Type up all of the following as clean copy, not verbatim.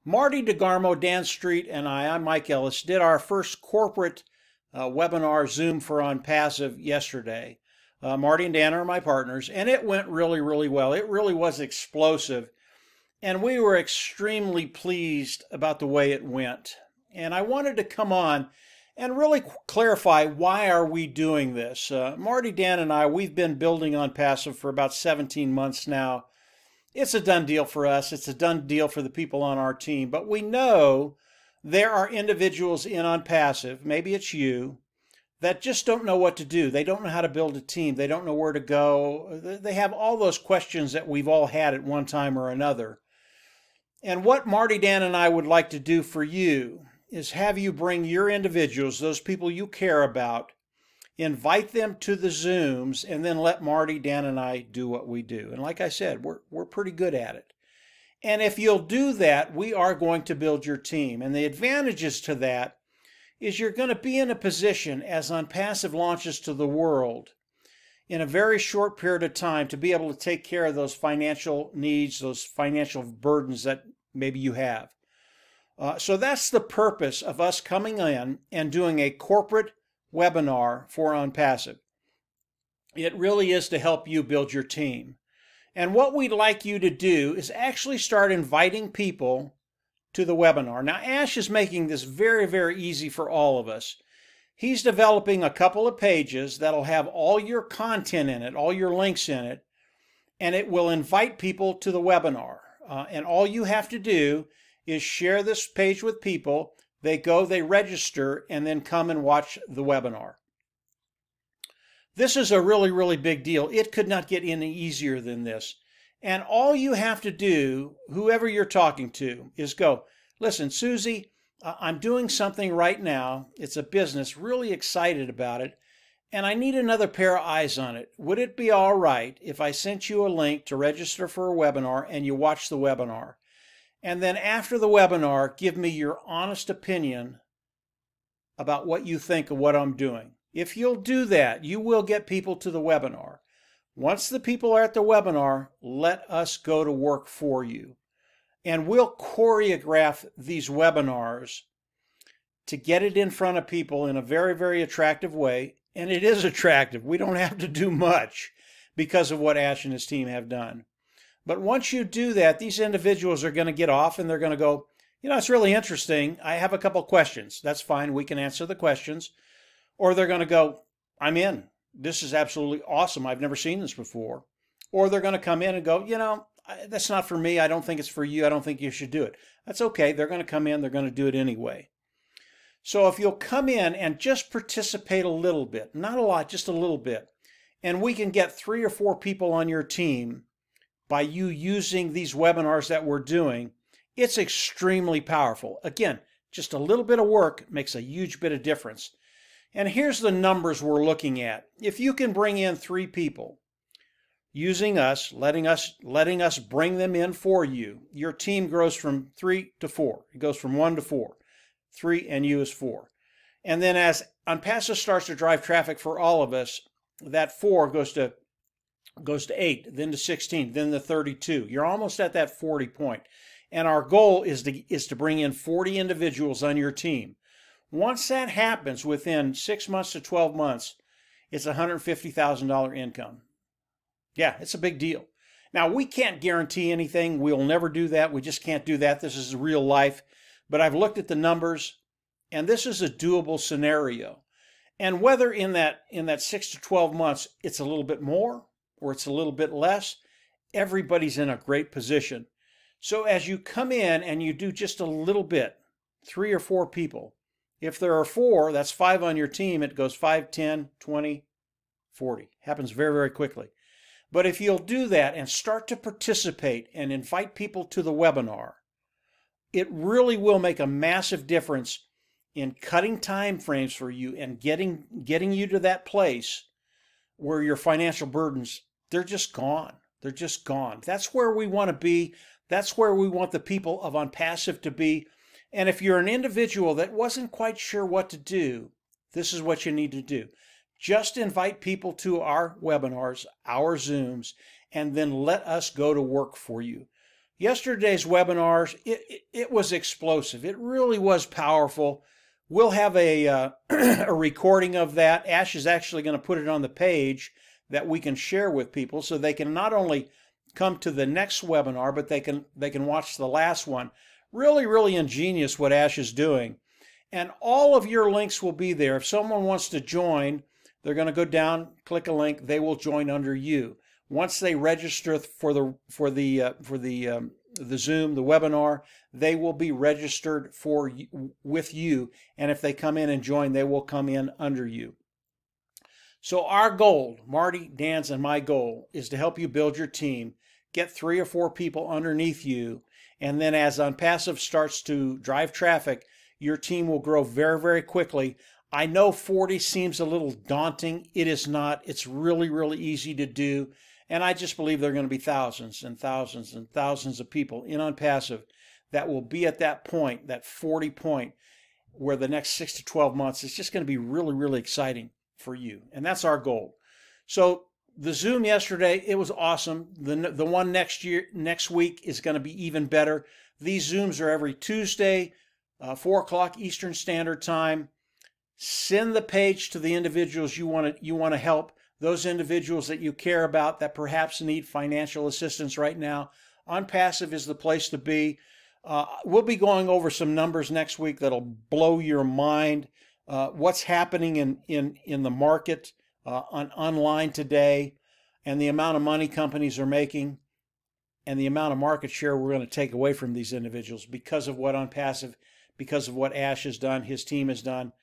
Marty DeGarmo, Dan Street, and I'm Mike Ellis, did our first corporate webinar Zoom for Onpassive yesterday. Marty and Dan are my partners, and it went really, really well. It really was explosive, and we were extremely pleased about the way it went. And I wanted to come on and really clarify, why are we doing this? Marty, Dan, and I, we've been building Onpassive for about 17 months now. It's a done deal for us. It's a done deal for the people on our team. But we know there are individuals in Onpassive, maybe it's you, that just don't know what to do. They don't know how to build a team. They don't know where to go. They have all those questions that we've all had at one time or another. And what Marty, Dan, and I would like to do for you is have you bring your individuals, those people you care about, invite them to the Zooms, and then let Marty, Dan, and I do what we do. And like I said, we're pretty good at it. And if you'll do that, we are going to build your team. And the advantages to that is you're going to be in a position, as Onpassive launches to the world, in a very short period of time to be able to take care of those financial needs, those financial burdens that maybe you have. So that's the purpose of us coming in and doing a corporate webinar for Onpassive. It really is to help you build your team. And what we'd like you to do is actually start inviting people to the webinar. Now, Ash is making this very, very easy for all of us. He's developing a couple of pages that'll have all your content in it, all your links in it, and it will invite people to the webinar. And all you have to do is share this page with people. They go, they register, and then come and watch the webinar. This is a really, really big deal. It could not get any easier than this. And all you have to do, whoever you're talking to, is go, listen, Susie, I'm doing something right now. It's a business, really excited about it, and I need another pair of eyes on it. Would it be all right if I sent you a link to register for a webinar and you watch the webinar? And then after the webinar, give me your honest opinion about what you think of what I'm doing. If you'll do that, you will get people to the webinar. Once the people are at the webinar, let us go to work for you. And we'll choreograph these webinars to get it in front of people in a very, very attractive way. And it is attractive. We don't have to do much because of what Ash and his team have done. But once you do that, these individuals are going to get off and they're going to go, you know, it's really interesting. I have a couple questions. That's fine. We can answer the questions. Or they're going to go, I'm in. This is absolutely awesome. I've never seen this before. Or they're going to come in and go, you know, that's not for me. I don't think it's for you. I don't think you should do it. That's okay. They're going to come in. They're going to do it anyway. So if you'll come in and just participate a little bit, not a lot, just a little bit, and we can get 3 or 4 people on your team by you using these webinars that we're doing, it's extremely powerful. Again, just a little bit of work makes a huge bit of difference. And here's the numbers we're looking at. If you can bring in 3 people using us, letting us bring them in for you, your team grows from 3 to 4. It goes from 1 to 4. 3 and you is 4. And then as Onpassive starts to drive traffic for all of us, that 4 goes to 8, then to 16, then to 32. You're almost at that 40 point. And our goal is to bring in 40 individuals on your team. Once that happens, within 6 months to 12 months, it's a $150,000 income. Yeah, it's a big deal. Now, we can't guarantee anything. We'll never do that. We just can't do that. This is real life. But I've looked at the numbers, and this is a doable scenario. And whether in that 6 to 12 months, it's a little bit more or it's a little bit less, everybody's in a great position. So as you come in and you do just a little bit, 3 or 4 people, if there are 4, that's 5 on your team. It goes 5, 10, 20, 40. Happens very, very quickly. But if you'll do that and start to participate and invite people to the webinar, it really will make a massive difference in cutting time frames for you and getting you to that place where your financial burdens, they're just gone. They're just gone. That's where we want to be. That's where we want the people of Onpassive to be. And if you're an individual that wasn't quite sure what to do, this is what you need to do. Just invite people to our webinars, our Zooms, and then let us go to work for you. Yesterday's webinars, it was explosive. It really was powerful. We'll have a recording of that. Ash is actually going to put it on the page that we can share with people so they can not only come to the next webinar, but they can watch the last one. Really, really ingenious what Ash is doing. And all of your links will be there. If someone wants to join, they're going to go down, click a link, they will join under you. Once they register for the Zoom, the webinar, they will be registered with you, and if they come in and join, they will come in under you. So our goal, Marty, Dan's, and my goal, is to help you build your team, get 3 or 4 people underneath you, and then as Onpassive starts to drive traffic, your team will grow very, very quickly. I know 40 seems a little daunting. It is not. It's really, really easy to do. And I just believe there are going to be thousands and thousands and thousands of people in Onpassive that will be at that point, that 40 point, where the next 6 to 12 months is just going to be really, really exciting for you. And that's our goal. So the Zoom yesterday, it was awesome. The one next week is going to be even better. These Zooms are every Tuesday, 4 o'clock Eastern Standard Time. Send the page to the individuals you want to help, those individuals that you care about that perhaps need financial assistance right now. Onpassive is the place to be. We'll be going over some numbers next week that'll blow your mind. What's happening in the market online today, and the amount of money companies are making, and the amount of market share we're going to take away from these individuals because of what Onpassive, because of what Ash has done, his team has done.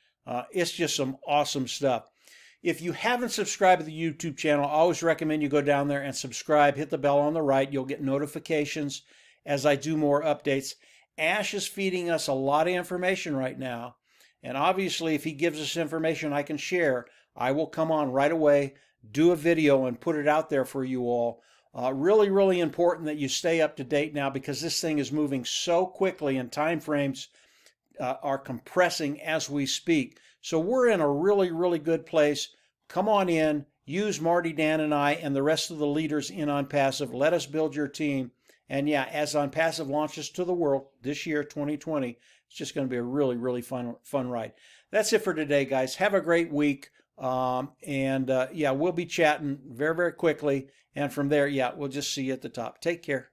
It's just some awesome stuff. If you haven't subscribed to the YouTube channel, I always recommend you go down there and subscribe. Hit the bell on the right. You'll get notifications as I do more updates. Ash is feeding us a lot of information right now. And obviously, if he gives us information I can share, I will come on right away, do a video, and put it out there for you all. Really, really important that you stay up to date now because this thing is moving so quickly and time frames are compressing as we speak. So we're in a really, really good place. Come on in, use Marty, Dan, and I, and the rest of the leaders in Onpassive. Let us build your team. And yeah, as Onpassive launches to the world this year, 2020, it's just going to be a really, really fun ride. That's it for today, guys. Have a great week. Yeah, we'll be chatting very, very quickly. And from there, yeah, we'll just see you at the top. Take care.